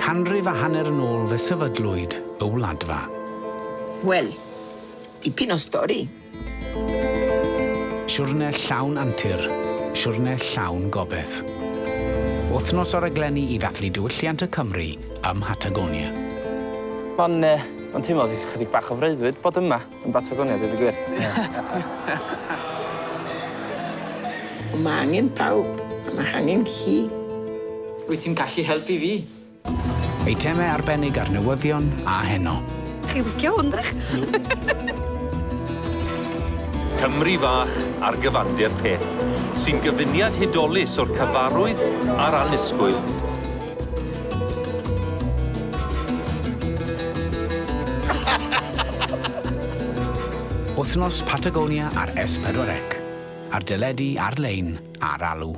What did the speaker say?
canrif a hanner yn ôl fe sefydlwyd y wladfa. Wel, dipyn o stori. Siwrne llawn antur, siwrne llawn gobeith. Wythnos o raglenni i ddathlu diwylliant y Cymru ym Mhatagonia. Mae'n teimlo chydig bach o freuddwyd bod yma yn Patagonia, dweud y gwir. Mae angen pawb, a mae angen chi. Wyt ti'n gallu helpu fi? Eitemau arbennig ar newyddion a heno. Chi licio hwn, drech? Cymru fach ar gyfandir peth, sy'n gyfuniad hudolus o'r cyfarwydd a'r annisgwyl. Wythnos Patagonia ar S4C, ar deledu ar-lein a'r alw.